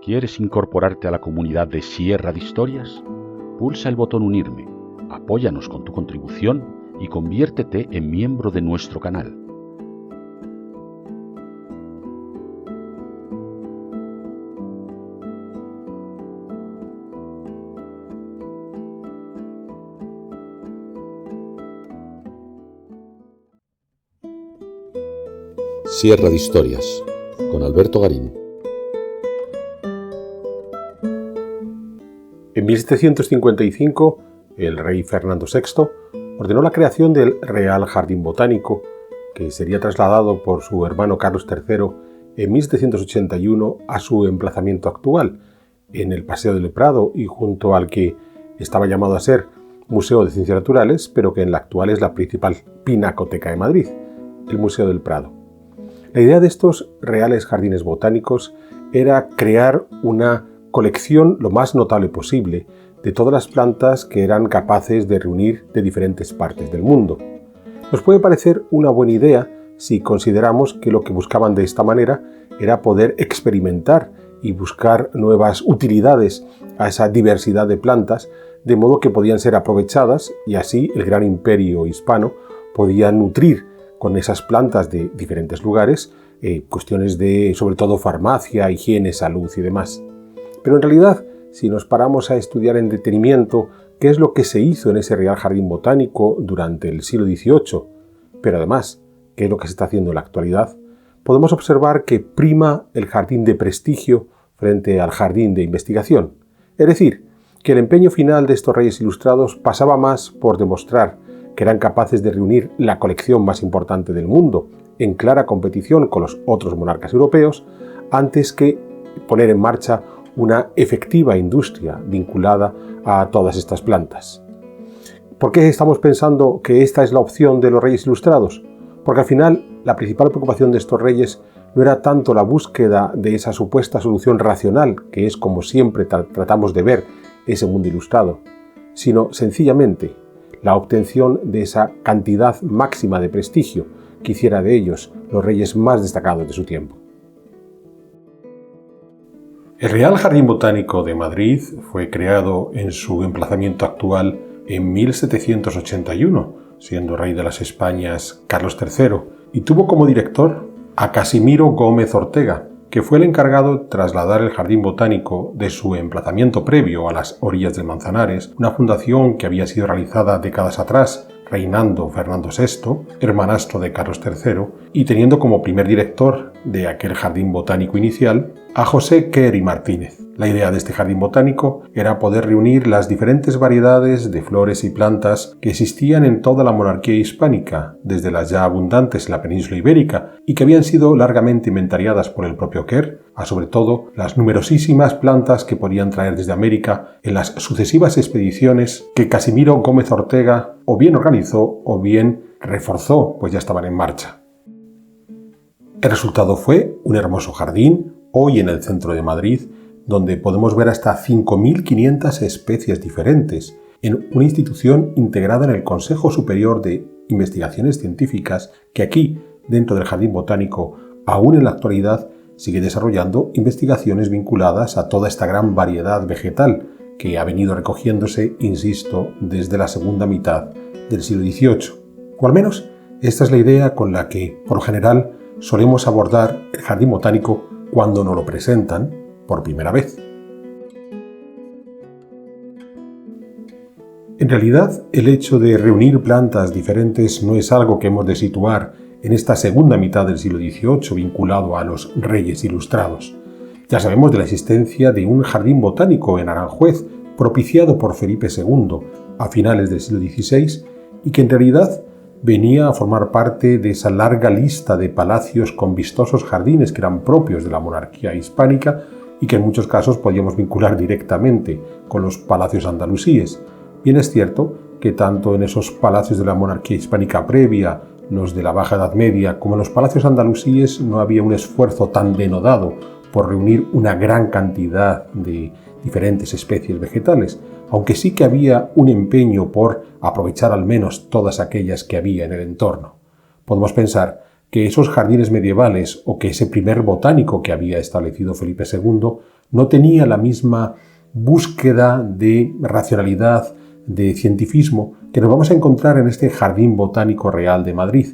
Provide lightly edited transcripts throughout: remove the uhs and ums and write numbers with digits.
¿Quieres incorporarte a la comunidad de Sierra de Historias? Pulsa el botón Unirme, apóyanos con tu contribución y conviértete en miembro de nuestro canal. Sierra de Historias, con Alberto Garín. En 1755, el rey Fernando VI ordenó la creación del Real Jardín Botánico, que sería trasladado por su hermano Carlos III en 1781 a su emplazamiento actual, en el Paseo del Prado y junto al que estaba llamado a ser Museo de Ciencias Naturales, pero que en la actual es la principal pinacoteca de Madrid, el Museo del Prado. La idea de estos reales jardines botánicos era crear una colección lo más notable posible de todas las plantas que eran capaces de reunir de diferentes partes del mundo. Nos puede parecer una buena idea si consideramos que lo que buscaban de esta manera era poder experimentar y buscar nuevas utilidades a esa diversidad de plantas, de modo que podían ser aprovechadas y así el gran imperio hispano podía nutrir con esas plantas de diferentes lugares cuestiones de, sobre todo, farmacia, higiene, salud y demás. Pero en realidad, si nos paramos a estudiar en detenimiento qué es lo que se hizo en ese Real Jardín Botánico durante el siglo XVIII, pero además qué es lo que se está haciendo en la actualidad, podemos observar que prima el jardín de prestigio frente al jardín de investigación. Es decir, que el empeño final de estos reyes ilustrados pasaba más por demostrar que eran capaces de reunir la colección más importante del mundo, en clara competición con los otros monarcas europeos, antes que poner en marcha una efectiva industria vinculada a todas estas plantas. ¿Por qué estamos pensando que esta es la opción de los reyes ilustrados? Porque al final la principal preocupación de estos reyes no era tanto la búsqueda de esa supuesta solución racional, que es como siempre tratamos de ver ese mundo ilustrado, sino sencillamente la obtención de esa cantidad máxima de prestigio que hiciera de ellos los reyes más destacados de su tiempo. El Real Jardín Botánico de Madrid fue creado en su emplazamiento actual en 1781, siendo rey de las Españas Carlos III, y tuvo como director a Casimiro Gómez Ortega, que fue el encargado de trasladar el Jardín Botánico de su emplazamiento previo a las orillas del Manzanares, una fundación que había sido realizada décadas atrás, reinando Fernando VI, hermanastro de Carlos III, y teniendo como primer director de aquel jardín botánico inicial a José Quer y Martínez. La idea de este jardín botánico era poder reunir las diferentes variedades de flores y plantas que existían en toda la monarquía hispánica, desde las ya abundantes en la península ibérica y que habían sido largamente inventariadas por el propio Quer, a sobre todo las numerosísimas plantas que podían traer desde América en las sucesivas expediciones que Casimiro Gómez Ortega o bien organizó o bien reforzó, pues ya estaban en marcha. El resultado fue un hermoso jardín, hoy en el centro de Madrid, donde podemos ver hasta 5.500 especies diferentes, en una institución integrada en el Consejo Superior de Investigaciones Científicas, que aquí, dentro del Jardín Botánico, aún en la actualidad, sigue desarrollando investigaciones vinculadas a toda esta gran variedad vegetal que ha venido recogiéndose, insisto, desde la segunda mitad del siglo XVIII. O al menos, esta es la idea con la que, por lo general, solemos abordar el Jardín Botánico cuando nos lo presentan por primera vez. En realidad, el hecho de reunir plantas diferentes no es algo que hemos de situar en esta segunda mitad del siglo XVIII vinculado a los reyes ilustrados. Ya sabemos de la existencia de un jardín botánico en Aranjuez, propiciado por Felipe II a finales del siglo XVI, y que en realidad venía a formar parte de esa larga lista de palacios con vistosos jardines que eran propios de la monarquía hispánica y que en muchos casos podíamos vincular directamente con los palacios andalusíes. Bien es cierto que tanto en esos palacios de la monarquía hispánica previa, los de la Baja Edad Media, como en los palacios andalusíes no había un esfuerzo tan denodado por reunir una gran cantidad de diferentes especies vegetales, aunque sí que había un empeño por aprovechar al menos todas aquellas que había en el entorno. Podemos pensar que esos jardines medievales o que ese primer botánico que había establecido Felipe II no tenía la misma búsqueda de racionalidad, de cientifismo, que nos vamos a encontrar en este Jardín Botánico Real de Madrid.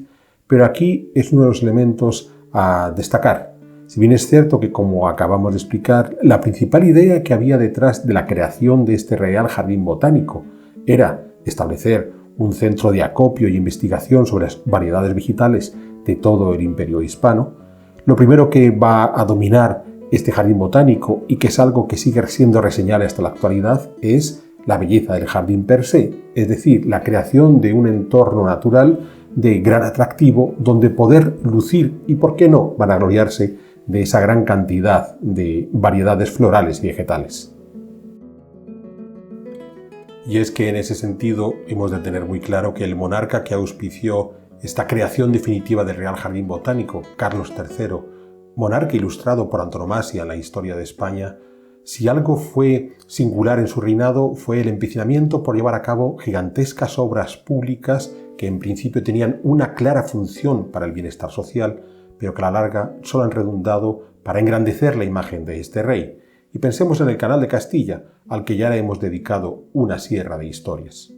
Pero aquí es uno de los elementos a destacar. Si bien es cierto que, como acabamos de explicar, la principal idea que había detrás de la creación de este Real Jardín Botánico era establecer un centro de acopio y investigación sobre las variedades vegetales de todo el Imperio hispano, lo primero que va a dominar este jardín botánico, y que es algo que sigue siendo reseñable hasta la actualidad, es la belleza del jardín per se, es decir, la creación de un entorno natural de gran atractivo donde poder lucir y, por qué no, vanagloriarse de esa gran cantidad de variedades florales y vegetales. Y es que en ese sentido hemos de tener muy claro que el monarca que auspició esta creación definitiva del Real Jardín Botánico, Carlos III, monarca ilustrado por antonomasia en la historia de España, si algo fue singular en su reinado fue el empecinamiento por llevar a cabo gigantescas obras públicas que en principio tenían una clara función para el bienestar social, pero que a la larga solo han redundado para engrandecer la imagen de este rey. Y pensemos en el Canal de Castilla, al que ya le hemos dedicado una sierra de historias.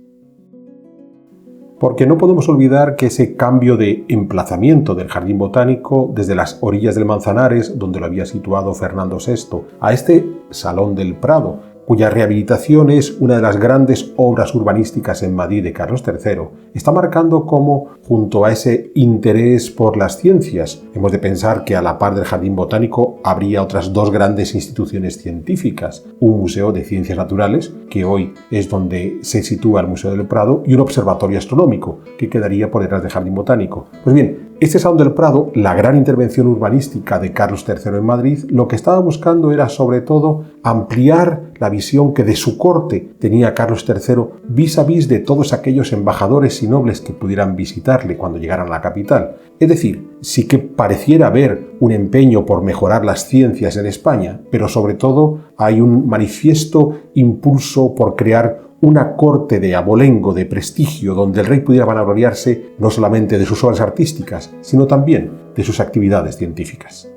Porque no podemos olvidar que ese cambio de emplazamiento del Jardín Botánico desde las orillas del Manzanares, donde lo había situado Fernando VI, a este Salón del Prado, cuya rehabilitación es una de las grandes obras urbanísticas en Madrid de Carlos III, está marcando cómo, junto a ese interés por las ciencias, hemos de pensar que a la par del Jardín Botánico habría otras dos grandes instituciones científicas, un museo de ciencias naturales, que hoy es donde se sitúa el Museo del Prado, y un observatorio astronómico, que quedaría por detrás del Jardín Botánico. Pues bien, este Salón del Prado, la gran intervención urbanística de Carlos III en Madrid, lo que estaba buscando era sobre todo ampliar la visión que de su corte tenía Carlos III vis a vis de todos aquellos embajadores y nobles que pudieran visitarle cuando llegaran a la capital. Es decir, sí que pareciera haber un empeño por mejorar las ciencias en España, pero sobre todo hay un manifiesto impulso por crear una corte de abolengo, de prestigio, donde el rey pudiera vanagloriarse no solamente de sus obras artísticas, sino también de sus actividades científicas.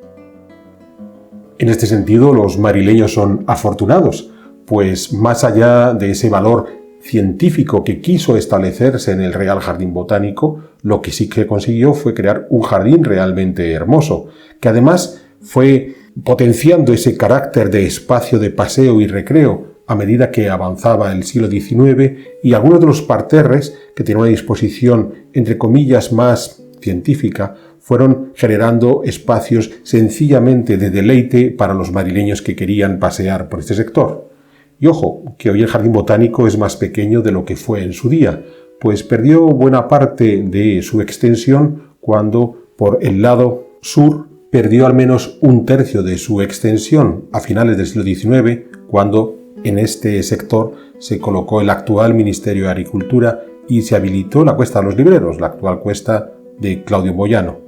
En este sentido, los madrileños son afortunados, pues más allá de ese valor científico que quiso establecerse en el Real Jardín Botánico, lo que sí que consiguió fue crear un jardín realmente hermoso, que además fue potenciando ese carácter de espacio de paseo y recreo a medida que avanzaba el siglo XIX, y algunos de los parterres, que tenían una disposición entre comillas más científica, fueron generando espacios sencillamente de deleite para los madrileños que querían pasear por este sector. Y ojo, que hoy el Jardín Botánico es más pequeño de lo que fue en su día, pues perdió buena parte de su extensión cuando, por el lado sur, perdió al menos un tercio de su extensión a finales del siglo XIX, cuando en este sector se colocó el actual Ministerio de Agricultura y se habilitó la Cuesta de los Libreros, la actual cuesta de Claudio Boyano.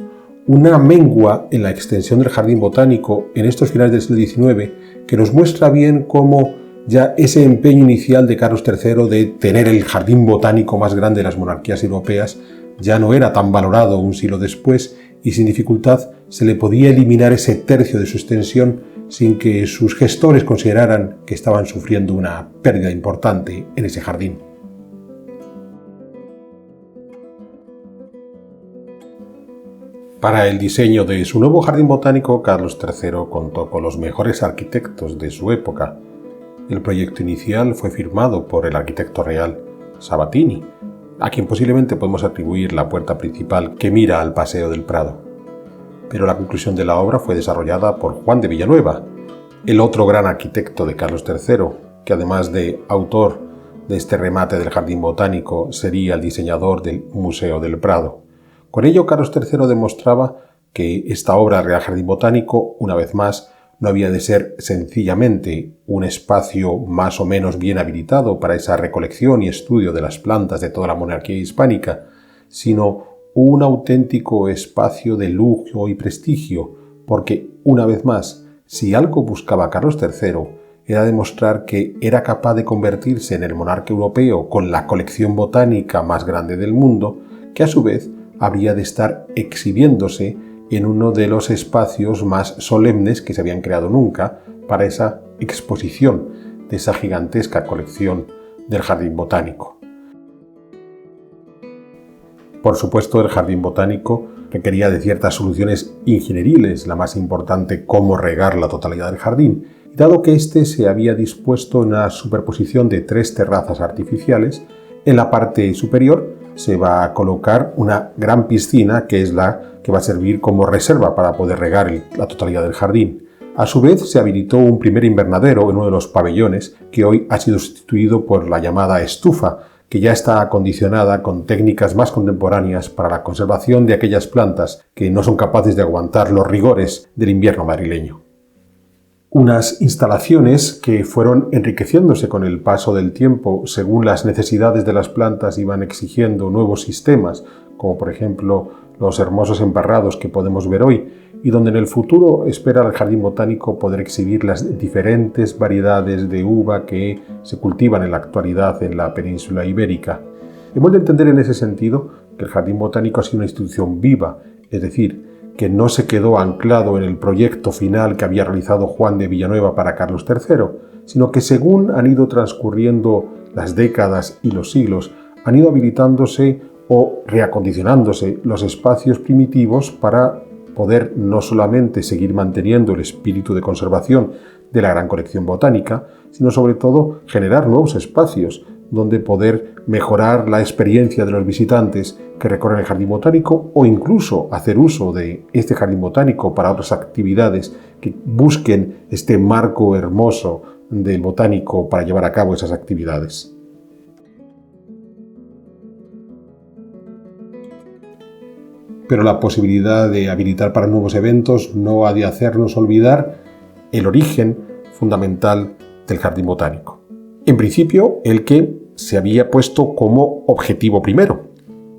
Una mengua en la extensión del Jardín Botánico en estos finales del siglo XIX que nos muestra bien cómo ya ese empeño inicial de Carlos III de tener el Jardín Botánico más grande de las monarquías europeas ya no era tan valorado un siglo después, y sin dificultad se le podía eliminar ese tercio de su extensión sin que sus gestores consideraran que estaban sufriendo una pérdida importante en ese jardín. Para el diseño de su nuevo jardín botánico, Carlos III contó con los mejores arquitectos de su época. El proyecto inicial fue firmado por el arquitecto real Sabatini, a quien posiblemente podemos atribuir la puerta principal que mira al Paseo del Prado. Pero la conclusión de la obra fue desarrollada por Juan de Villanueva, el otro gran arquitecto de Carlos III, que además de autor de este remate del Jardín Botánico, sería el diseñador del Museo del Prado. Con ello, Carlos III demostraba que esta obra del Real Jardín Botánico, una vez más, no había de ser sencillamente un espacio más o menos bien habilitado para esa recolección y estudio de las plantas de toda la monarquía hispánica, sino un auténtico espacio de lujo y prestigio, porque, una vez más, si algo buscaba Carlos III, era demostrar que era capaz de convertirse en el monarca europeo con la colección botánica más grande del mundo, que a su vez habría de estar exhibiéndose en uno de los espacios más solemnes que se habían creado nunca para esa exposición de esa gigantesca colección del Jardín Botánico. Por supuesto, el Jardín Botánico requería de ciertas soluciones ingenieriles, la más importante, cómo regar la totalidad del jardín. Y dado que éste se había dispuesto en una superposición de 3 terrazas artificiales, en la parte superior se va a colocar una gran piscina que es la que va a servir como reserva para poder regar la totalidad del jardín. A su vez, se habilitó un primer invernadero en uno de los pabellones que hoy ha sido sustituido por la llamada estufa, que ya está acondicionada con técnicas más contemporáneas para la conservación de aquellas plantas que no son capaces de aguantar los rigores del invierno madrileño. Unas instalaciones que fueron enriqueciéndose con el paso del tiempo según las necesidades de las plantas iban exigiendo nuevos sistemas, como por ejemplo los hermosos emparrados que podemos ver hoy, y donde en el futuro espera el Jardín Botánico poder exhibir las diferentes variedades de uva que se cultivan en la actualidad en la península ibérica. Hemos de entender en ese sentido que el Jardín Botánico ha sido una institución viva, es decir, que no se quedó anclado en el proyecto final que había realizado Juan de Villanueva para Carlos III, sino que según han ido transcurriendo las décadas y los siglos, han ido habilitándose o reacondicionándose los espacios primitivos para poder no solamente seguir manteniendo el espíritu de conservación de la gran colección botánica, sino sobre todo generar nuevos espacios donde poder mejorar la experiencia de los visitantes que recorren el Jardín Botánico o incluso hacer uso de este Jardín Botánico para otras actividades que busquen este marco hermoso del botánico para llevar a cabo esas actividades. Pero la posibilidad de habilitar para nuevos eventos no ha de hacernos olvidar el origen fundamental del Jardín Botánico. En principio, el que se había puesto como objetivo primero,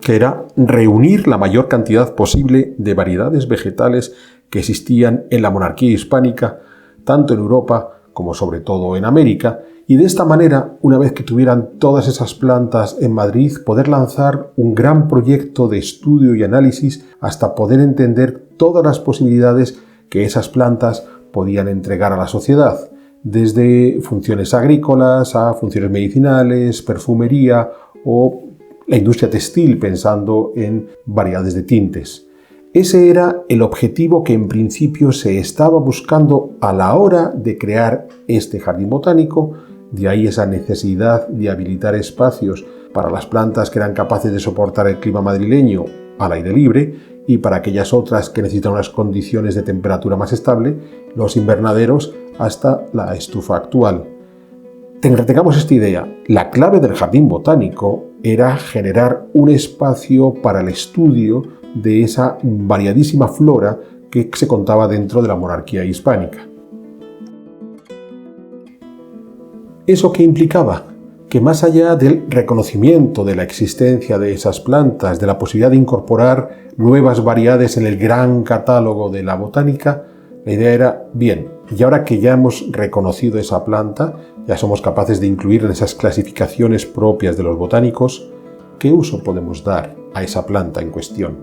que era reunir la mayor cantidad posible de variedades vegetales que existían en la monarquía hispánica, tanto en Europa como sobre todo en América, y de esta manera, una vez que tuvieran todas esas plantas en Madrid, poder lanzar un gran proyecto de estudio y análisis hasta poder entender todas las posibilidades que esas plantas podían entregar a la sociedad, desde funciones agrícolas a funciones medicinales, perfumería o la industria textil, pensando en variedades de tintes. Ese era el objetivo que en principio se estaba buscando a la hora de crear este jardín botánico. De ahí esa necesidad de habilitar espacios para las plantas que eran capaces de soportar el clima madrileño al aire libre y para aquellas otras que necesitan unas condiciones de temperatura más estable, los invernaderos hasta la estufa actual. Retengamos esta idea. La clave del jardín botánico era generar un espacio para el estudio de esa variadísima flora que se contaba dentro de la monarquía hispánica. ¿Eso qué implicaba? Que más allá del reconocimiento de la existencia de esas plantas, de la posibilidad de incorporar nuevas variedades en el gran catálogo de la botánica, la idea era, bien, y ahora que ya hemos reconocido esa planta, ya somos capaces de incluir en esas clasificaciones propias de los botánicos, ¿qué uso podemos dar a esa planta en cuestión?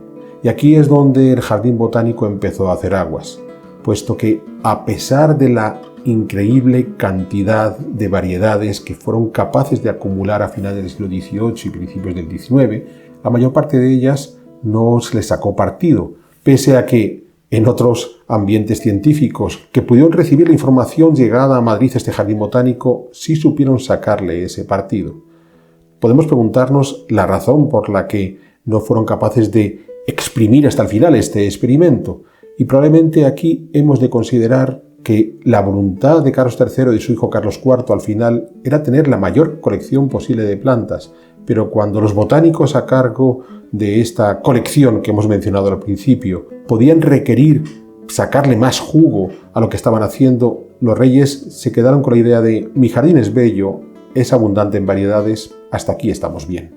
Y aquí es donde el jardín botánico empezó a hacer aguas, puesto que a pesar de la increíble cantidad de variedades que fueron capaces de acumular a finales del siglo XVIII y principios del XIX, la mayor parte de ellas no se les sacó partido, pese a que en otros ambientes científicos que pudieron recibir la información llegada a Madrid a este jardín botánico sí supieron sacarle ese partido. Podemos preguntarnos la razón por la que no fueron capaces de exprimir hasta el final este experimento, y probablemente aquí hemos de considerar que la voluntad de Carlos III y de su hijo Carlos IV al final era tener la mayor colección posible de plantas, pero cuando los botánicos a cargo de esta colección que hemos mencionado al principio podían requerir sacarle más jugo a lo que estaban haciendo, los reyes se quedaron con la idea de mi jardín es bello, es abundante en variedades, hasta aquí estamos bien.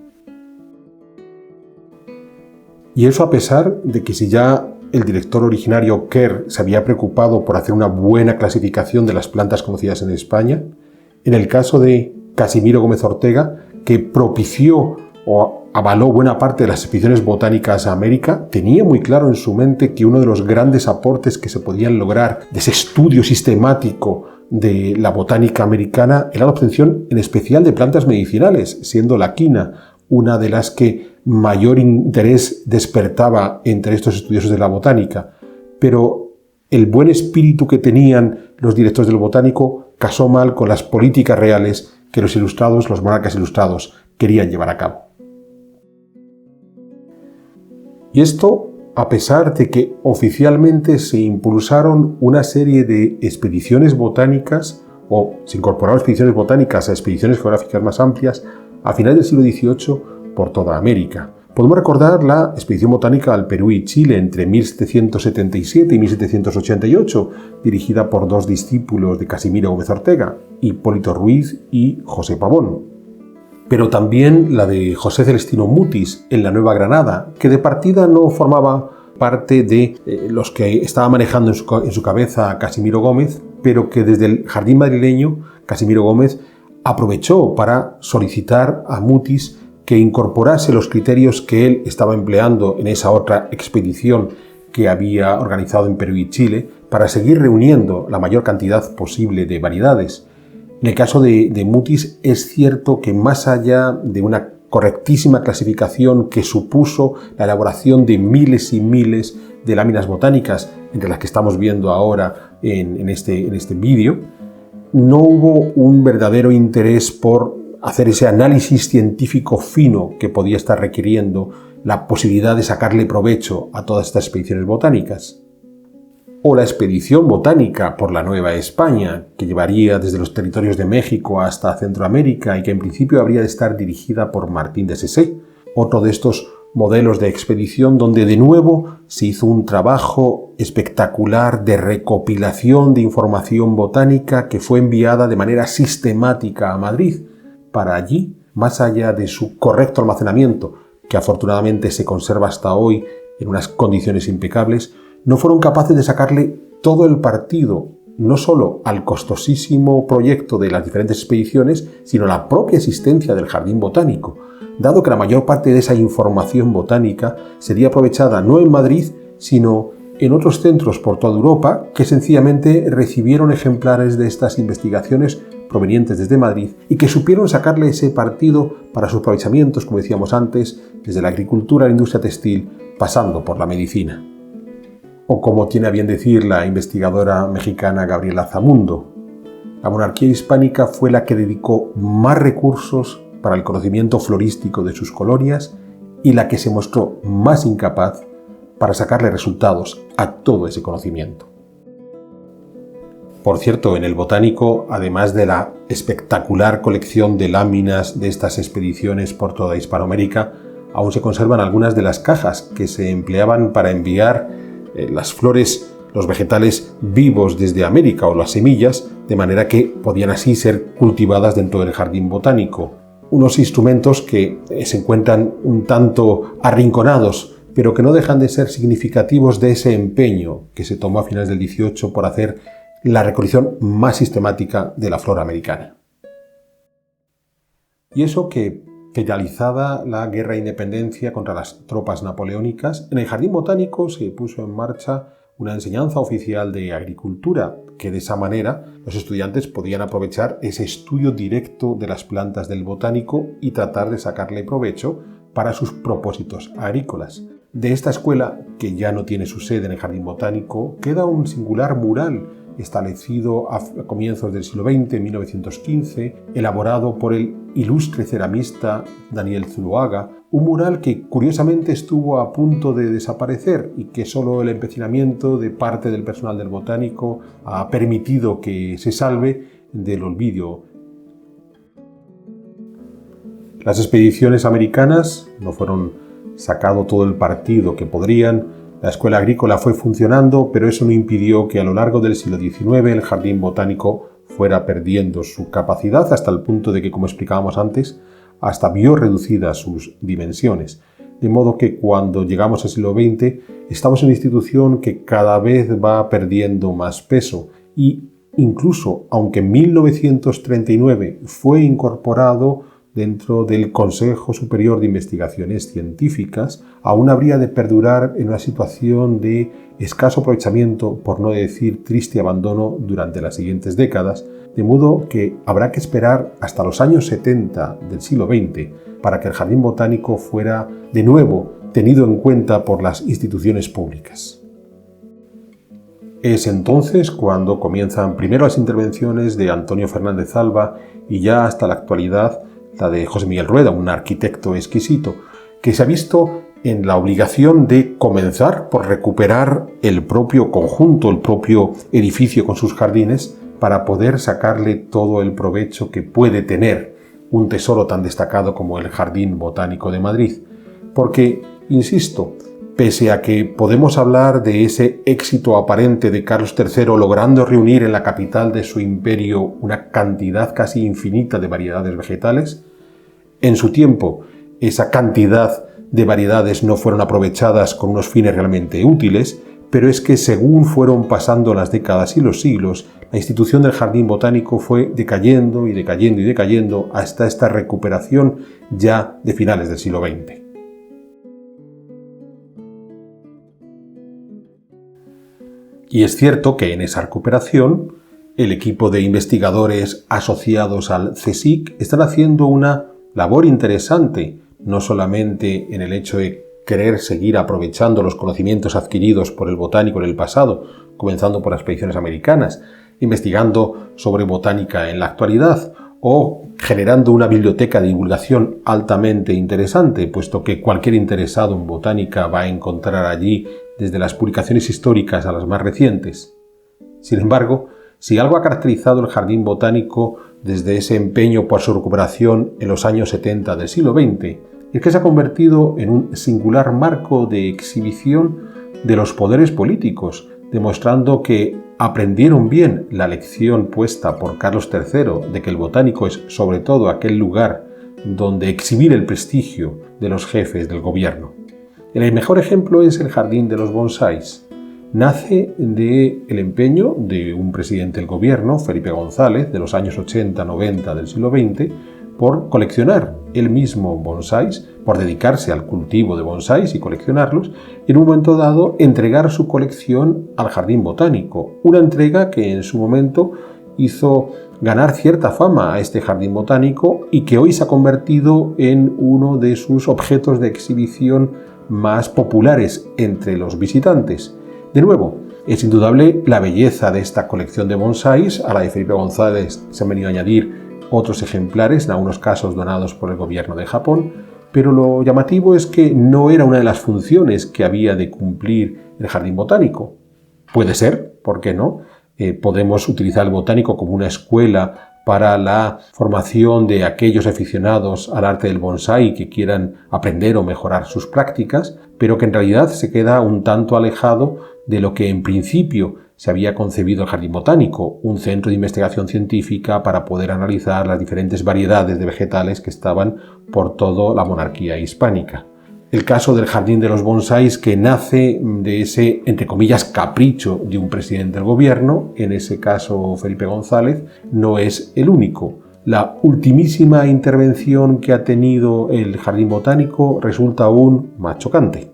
Y eso a pesar de que si ya el director originario Kerr se había preocupado por hacer una buena clasificación de las plantas conocidas en España, en el caso de Casimiro Gómez Ortega, que propició o avaló buena parte de las expediciones botánicas a América, tenía muy claro en su mente que uno de los grandes aportes que se podían lograr de ese estudio sistemático de la botánica americana era la obtención en especial de plantas medicinales, siendo la quina una de las que mayor interés despertaba entre estos estudiosos de la botánica. Pero el buen espíritu que tenían los directores del Botánico casó mal con las políticas reales que los ilustrados, los monarcas ilustrados, querían llevar a cabo. Y esto a pesar de que oficialmente se impulsaron una serie de expediciones botánicas, o se incorporaron expediciones botánicas a expediciones geográficas más amplias a finales del siglo XVIII por toda América. Podemos recordar la expedición botánica al Perú y Chile entre 1777 y 1788, dirigida por dos discípulos de Casimiro Gómez Ortega, Hipólito Ruiz y José Pavón. Pero también la de José Celestino Mutis en la Nueva Granada, que de partida no formaba parte de los que estaba manejando en su cabeza Casimiro Gómez, pero que desde el Jardín madrileño Casimiro Gómez aprovechó para solicitar a Mutis que incorporase los criterios que él estaba empleando en esa otra expedición que había organizado en Perú y Chile para seguir reuniendo la mayor cantidad posible de variedades. En el caso de Mutis es cierto que más allá de una correctísima clasificación que supuso la elaboración de miles y miles de láminas botánicas, entre las que estamos viendo ahora en este vídeo, no hubo un verdadero interés por hacer ese análisis científico fino que podía estar requiriendo la posibilidad de sacarle provecho a todas estas expediciones botánicas. O la expedición botánica por la Nueva España, que llevaría desde los territorios de México hasta Centroamérica y que en principio habría de estar dirigida por Martín de Sesé, otro de estos modelos de expedición donde de nuevo se hizo un trabajo espectacular de recopilación de información botánica que fue enviada de manera sistemática a Madrid, para allí, más allá de su correcto almacenamiento, que afortunadamente se conserva hasta hoy en unas condiciones impecables, no fueron capaces de sacarle todo el partido, no solo al costosísimo proyecto de las diferentes expediciones, sino a la propia existencia del Jardín Botánico, dado que la mayor parte de esa información botánica sería aprovechada no en Madrid, sino en otros centros por toda Europa que sencillamente recibieron ejemplares de estas investigaciones provenientes desde Madrid y que supieron sacarle ese partido para sus aprovechamientos, como decíamos antes, desde la agricultura a la industria textil, pasando por la medicina. O como tiene a bien decir la investigadora mexicana Gabriela Zamundo, la monarquía hispánica fue la que dedicó más recursos para el conocimiento florístico de sus colonias y la que se mostró más incapaz para sacarle resultados a todo ese conocimiento. Por cierto, en el Botánico, además de la espectacular colección de láminas de estas expediciones por toda Hispanoamérica, aún se conservan algunas de las cajas que se empleaban para enviar las flores, los vegetales vivos desde América o las semillas, de manera que podían así ser cultivadas dentro del Jardín Botánico. Unos instrumentos que se encuentran un tanto arrinconados, pero que no dejan de ser significativos de ese empeño que se tomó a finales del XVIII por hacer la recolección más sistemática de la flora americana. Y eso que, finalizada la guerra de independencia contra las tropas napoleónicas, en el Jardín Botánico se puso en marcha una enseñanza oficial de agricultura, que de esa manera los estudiantes podían aprovechar ese estudio directo de las plantas del botánico y tratar de sacarle provecho para sus propósitos agrícolas. De esta escuela, que ya no tiene su sede en el Jardín Botánico, queda un singular mural establecido a comienzos del siglo XX, en 1915, elaborado por el ilustre ceramista Daniel Zuloaga, un mural que curiosamente estuvo a punto de desaparecer y que solo el empecinamiento de parte del personal del Botánico ha permitido que se salve del olvido. Las expediciones americanas no fueron sacado todo el partido que podrían. La escuela agrícola fue funcionando, pero eso no impidió que a lo largo del siglo XIX el Jardín Botánico fuera perdiendo su capacidad hasta el punto de que, como explicábamos antes, hasta vio reducidas sus dimensiones. De modo que cuando llegamos al siglo XX estamos en una institución que cada vez va perdiendo más peso y incluso, aunque en 1939 fue incorporado dentro del Consejo Superior de Investigaciones Científicas aún habría de perdurar en una situación de escaso aprovechamiento, por no decir triste abandono, durante las siguientes décadas, de modo que habrá que esperar hasta los años 70 del siglo XX para que el jardín botánico fuera de nuevo tenido en cuenta por las instituciones públicas. Es entonces cuando comienzan primero las intervenciones de Antonio Fernández Alba y ya hasta la actualidad la de José Miguel Rueda, un arquitecto exquisito, que se ha visto en la obligación de comenzar por recuperar el propio conjunto, el propio edificio con sus jardines, para poder sacarle todo el provecho que puede tener un tesoro tan destacado como el Jardín Botánico de Madrid. Porque, insisto, pese a que podemos hablar de ese éxito aparente de Carlos III logrando reunir en la capital de su imperio una cantidad casi infinita de variedades vegetales, en su tiempo esa cantidad de variedades no fueron aprovechadas con unos fines realmente útiles, pero es que según fueron pasando las décadas y los siglos, la institución del Jardín Botánico fue decayendo y decayendo y decayendo hasta esta recuperación ya de finales del siglo XX. Y es cierto que en esa recuperación el equipo de investigadores asociados al CSIC están haciendo una labor interesante, no solamente en el hecho de querer seguir aprovechando los conocimientos adquiridos por el botánico en el pasado, comenzando por las expediciones americanas, investigando sobre botánica en la actualidad o generando una biblioteca de divulgación altamente interesante, puesto que cualquier interesado en botánica va a encontrar allí desde las publicaciones históricas a las más recientes. Sin embargo, si algo ha caracterizado el Jardín Botánico desde ese empeño por su recuperación en los años 70 del siglo XX, es que se ha convertido en un singular marco de exhibición de los poderes políticos, demostrando que aprendieron bien la lección puesta por Carlos III de que el botánico es sobre todo aquel lugar donde exhibir el prestigio de los jefes del gobierno. El mejor ejemplo es el Jardín de los Bonsáis. Nace del empeño de un presidente del gobierno, Felipe González, de los años 80-90 del siglo XX, por coleccionar él mismo bonsáis, por dedicarse al cultivo de bonsáis y coleccionarlos, y en un momento dado entregar su colección al Jardín Botánico, una entrega que en su momento hizo ganar cierta fama a este Jardín Botánico y que hoy se ha convertido en uno de sus objetos de exhibición más populares entre los visitantes. De nuevo, es indudable la belleza de esta colección de bonsáis. A la de Felipe González se han venido a añadir otros ejemplares, en algunos casos donados por el gobierno de Japón, pero lo llamativo es que no era una de las funciones que había de cumplir el Jardín Botánico. Puede ser, ¿por qué no? Podemos utilizar el botánico como una escuela para la formación de aquellos aficionados al arte del bonsái que quieran aprender o mejorar sus prácticas, pero que en realidad se queda un tanto alejado de lo que en principio se había concebido el Jardín Botánico, un centro de investigación científica para poder analizar las diferentes variedades de vegetales que estaban por toda la monarquía hispánica. El caso del Jardín de los Bonsáis, que nace de ese, entre comillas, capricho de un presidente del gobierno, en ese caso Felipe González, no es el único. La ultimísima intervención que ha tenido el Jardín Botánico resulta aún más chocante.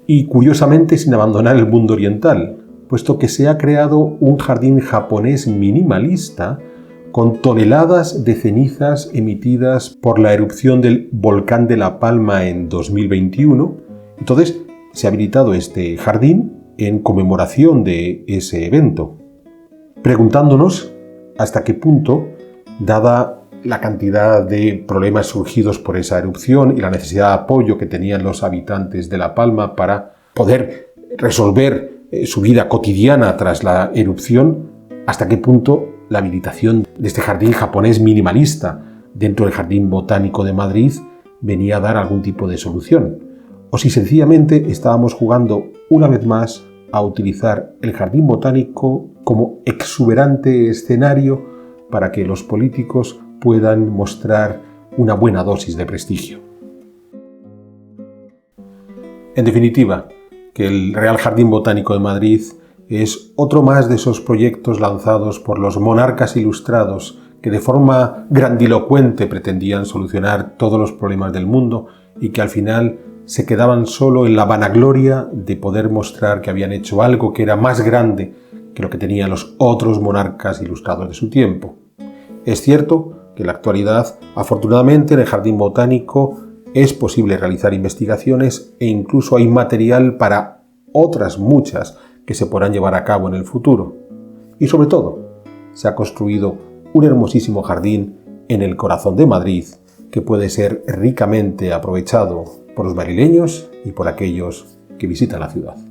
Y curiosamente sin abandonar el mundo oriental, puesto que se ha creado un jardín japonés minimalista con toneladas de cenizas emitidas por la erupción del volcán de La Palma en 2021. Entonces se ha habilitado este jardín en conmemoración de ese evento, preguntándonos hasta qué punto, dada la cantidad de problemas surgidos por esa erupción y la necesidad de apoyo que tenían los habitantes de La Palma para poder resolver su vida cotidiana tras la erupción, hasta qué punto la habilitación de este jardín japonés minimalista dentro del Jardín Botánico de Madrid venía a dar algún tipo de solución, o si sencillamente estábamos jugando una vez más a utilizar el Jardín Botánico como exuberante escenario para que los políticos puedan mostrar una buena dosis de prestigio. En definitiva, que el Real Jardín Botánico de Madrid es otro más de esos proyectos lanzados por los monarcas ilustrados que de forma grandilocuente pretendían solucionar todos los problemas del mundo y que al final se quedaban solo en la vanagloria de poder mostrar que habían hecho algo que era más grande que lo que tenían los otros monarcas ilustrados de su tiempo. Es cierto que en la actualidad, afortunadamente, en el Jardín Botánico es posible realizar investigaciones e incluso hay material para otras muchas que se podrán llevar a cabo en el futuro. Y sobre todo, se ha construido un hermosísimo jardín en el corazón de Madrid que puede ser ricamente aprovechado por los madrileños y por aquellos que visitan la ciudad.